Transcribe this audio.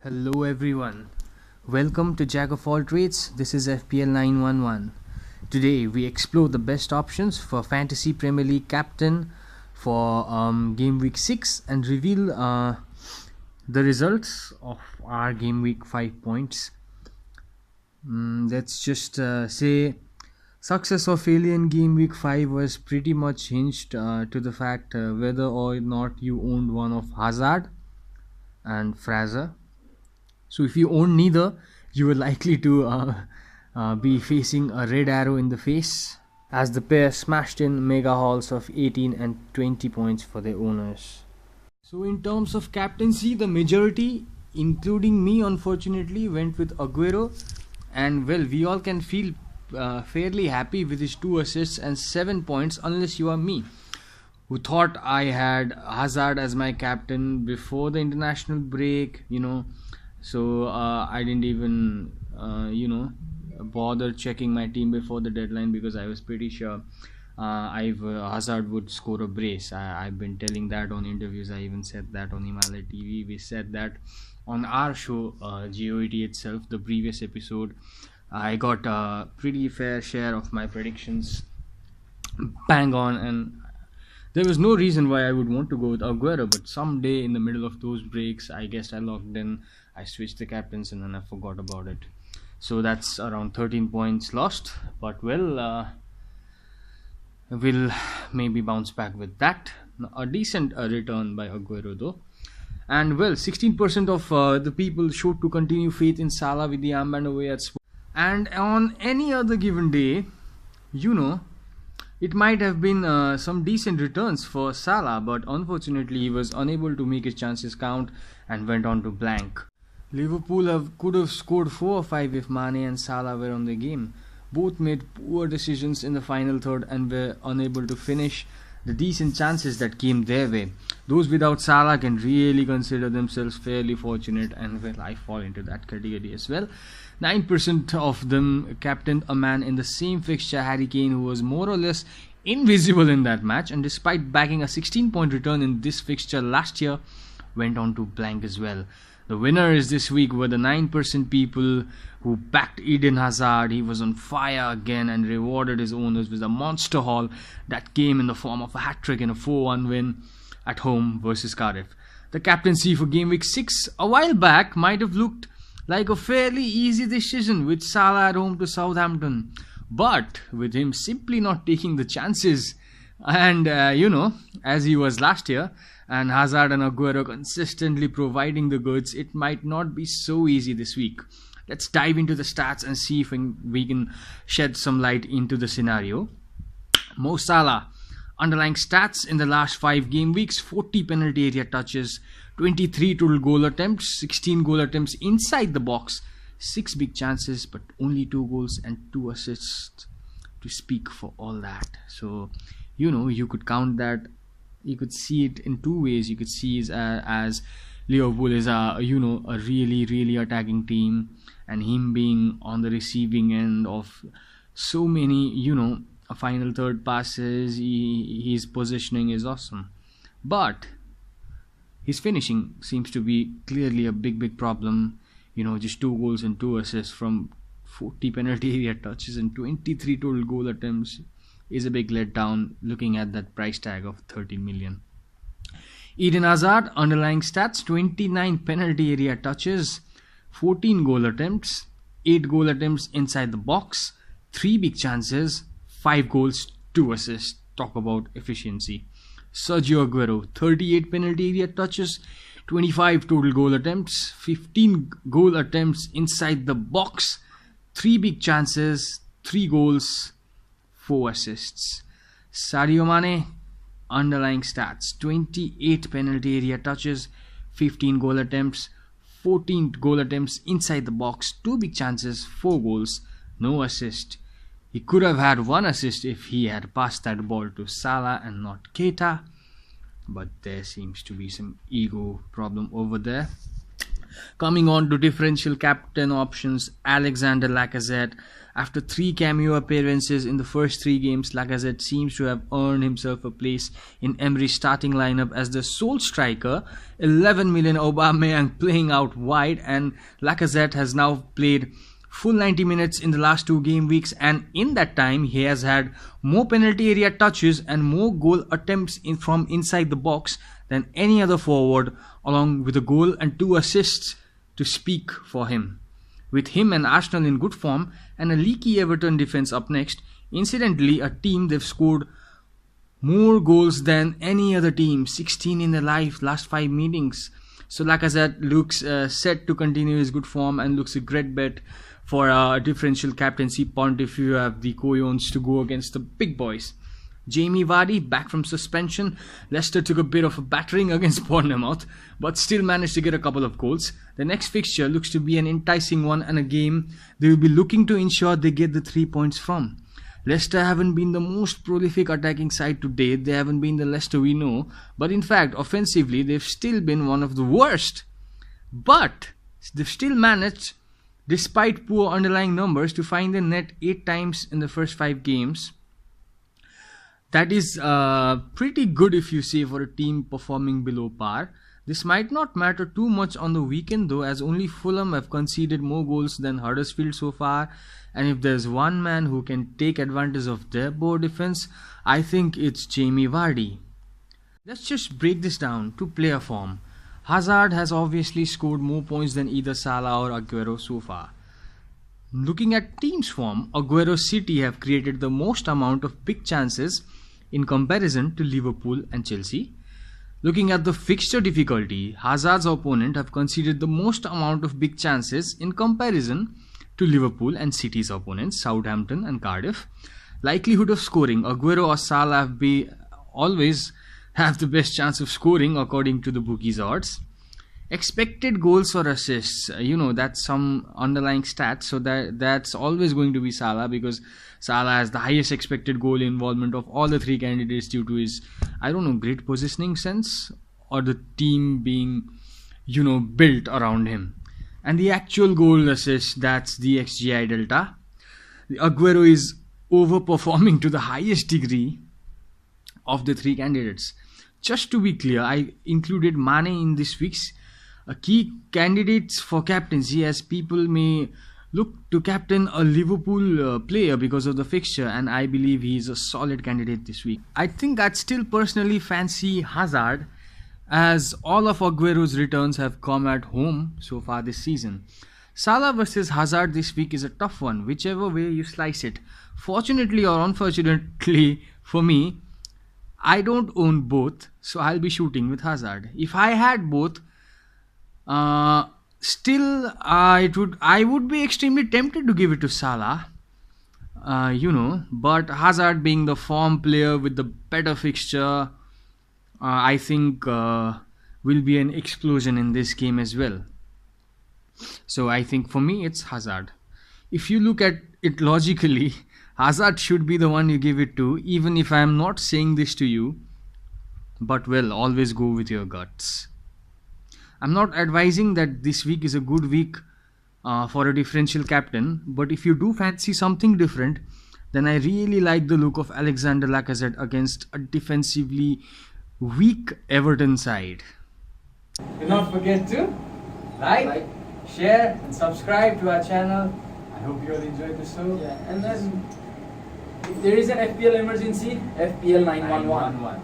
Hello everyone, welcome to Jack of all trades. This is FPL911. Today we explore the best options for Fantasy Premier League captain for game week 6 and reveal the results of our game week 5 points. Let's just say success or failure in game week 5 was pretty much hinged to the fact whether or not you owned one of Hazard and Fraser. So if you own neither, you are likely to be facing a red arrow in the face, as the pair smashed in mega hauls of 18 and 20 points for their owners. So in terms of captaincy, the majority, including me unfortunately, went with Aguero, and well, we all can feel fairly happy with his 2 assists and 7 points, unless you are me, who thought I had Hazard as my captain before the international break, so I didn't even bother checking my team before the deadline because I was pretty sure Hazard would score a brace. I've been telling that on interviews. I even said that on Himalaya TV. We said that on our show, JOAT itself, the previous episode. I got a pretty fair share of my predictions bang on, and there was no reason why I would want to go with Aguero, but someday in the middle of those breaks, I guess I logged in, I switched the captains, and then I forgot about it. So that's around 13 points lost, but well, we'll maybe bounce back with that. A decent return by Aguero though. And well, 16% of the people showed to continue faith in Salah with the armband away at Spurs. And on any other given day, it might have been some decent returns for Salah, but unfortunately he was unable to make his chances count and went on to blank. Liverpool could have scored 4 or 5 if Mane and Salah were on the game. Both made poor decisions in the final third and were unable to finish the decent chances that came their way. Those without Salah can really consider themselves fairly fortunate, and well, I fall into that category as well. 9% of them captained a man in the same fixture, Harry Kane, who was more or less invisible in that match, and despite bagging a 16-point return in this fixture last year, went on to blank as well. The winners this week were the 9% people who backed Eden Hazard. He was on fire again and rewarded his owners with a monster haul that came in the form of a hat-trick in a 4-1 win at home versus Cardiff. The captaincy for game week 6 a while back might have looked like a fairly easy decision with Salah at home to Southampton, but with him simply not taking the chances and as he was last year, and Hazard and Aguero consistently providing the goods, it might not be so easy this week. Let's dive into the stats and see if we can shed some light into the scenario. Mo Salah, underlying stats in the last 5 game weeks: 40 penalty area touches, 23 total goal attempts, 16 goal attempts inside the box, 6 big chances, but only 2 goals and 2 assists to speak for all that. So, you could count that. You could see it in 2 ways. You could see it as Liverpool is a really, really attacking team, and him being on the receiving end of so many, final third passes. His positioning is awesome, but his finishing seems to be clearly a big problem. Just 2 goals and 2 assists from 40 penalty area touches and 23 total goal attempts is a big letdown looking at that price tag of 13 million. Eden Hazard, underlying stats: 29 penalty area touches, 14 goal attempts, 8 goal attempts inside the box, 3 big chances, 5 goals, 2 assists. Talk about efficiency. Sergio Aguero, 38 penalty area touches, 25 total goal attempts, 15 goal attempts inside the box, 3 big chances, 3 goals, 4 assists. Sadio Mane, underlying stats: 28 penalty area touches, 15 goal attempts, 14 goal attempts inside the box, 2 big chances, 4 goals, no assist. He could have had 1 assist if he had passed that ball to Salah and not Keita, but there seems to be some ego problem over there. Coming on to differential captain options: Alexander Lacazette, After 3 cameo appearances in the first 3 games, Lacazette seems to have earned himself a place in Emery's starting lineup as the sole striker. 11 million Aubameyang playing out wide, and Lacazette has now played full 90 minutes in the last 2 game weeks, and in that time he has had more penalty area touches and more goal attempts from inside the box than any other forward, along with a goal and 2 assists to speak for him. With him and Arsenal in good form and a leaky Everton defence up next, incidentally a team they've scored more goals than any other team, 16 in their last 5 meetings. So Lacazette looks set to continue his good form and looks a great bet for a differential captaincy punt if you have the cojones to go against the big boys. Jamie Vardy back from suspension. Leicester took a bit of a battering against Bournemouth, but still managed to get a couple of goals. The next fixture looks to be an enticing one and a game they will be looking to ensure they get the 3 points from. Leicester haven't been the most prolific attacking side to date. They haven't been the Leicester we know, but in fact offensively they've still been one of the worst. But they've still managed, despite poor underlying numbers, to find the net 8 times in the first 5 games. That is pretty good if you say for a team performing below par. This might not matter too much on the weekend though, as only Fulham have conceded more goals than Huddersfield so far, and if there's one man who can take advantage of their poor defense, I think it's Jamie Vardy. Let's just break this down to player form. Hazard has obviously scored more points than either Salah or Aguero so far. Looking at team's form, Aguero City have created the most amount of big chances in comparison to Liverpool and Chelsea. Looking at the fixture difficulty, Hazard's opponent have conceded the most amount of big chances in comparison to Liverpool and City's opponents, Southampton and Cardiff. Likelihood of scoring, Aguero or Salah always have the best chance of scoring according to the bookies' odds. Expected goals or assists, that's some underlying stats, so that's always going to be Salah, because Salah has the highest expected goal involvement of all the 3 candidates due to his, great positioning sense, or the team being, built around him. And the actual goal assist, that's the XGI delta. Aguero is overperforming to the highest degree of the 3 candidates. Just to be clear, I included Mane in this week's key candidates for captaincy, as people may look to captain a Liverpool player because of the fixture, and I believe he is a solid candidate this week. I think I'd still personally fancy Hazard, as all of Aguero's returns have come at home so far this season. Salah versus Hazard this week is a tough one, whichever way you slice it. Fortunately or unfortunately for me, I don't own both, so I'll be shooting with Hazard. If I had both, I would be extremely tempted to give it to Salah, but Hazard being the form player with the better fixture, I think will be an explosion in this game as well. So I think for me it's Hazard. If you look at it logically, Hazard should be the one you give it to, even if I am not saying this to you, but well, always go with your guts. I'm not advising that this week is a good week for a differential captain, but if you do fancy something different, then I really like the look of Alexander Lacazette against a defensively weak Everton side. Do not forget to like, share and subscribe to our channel. I hope you all enjoyed the show. Yeah, and then if there is an FPL emergency, FPL 911.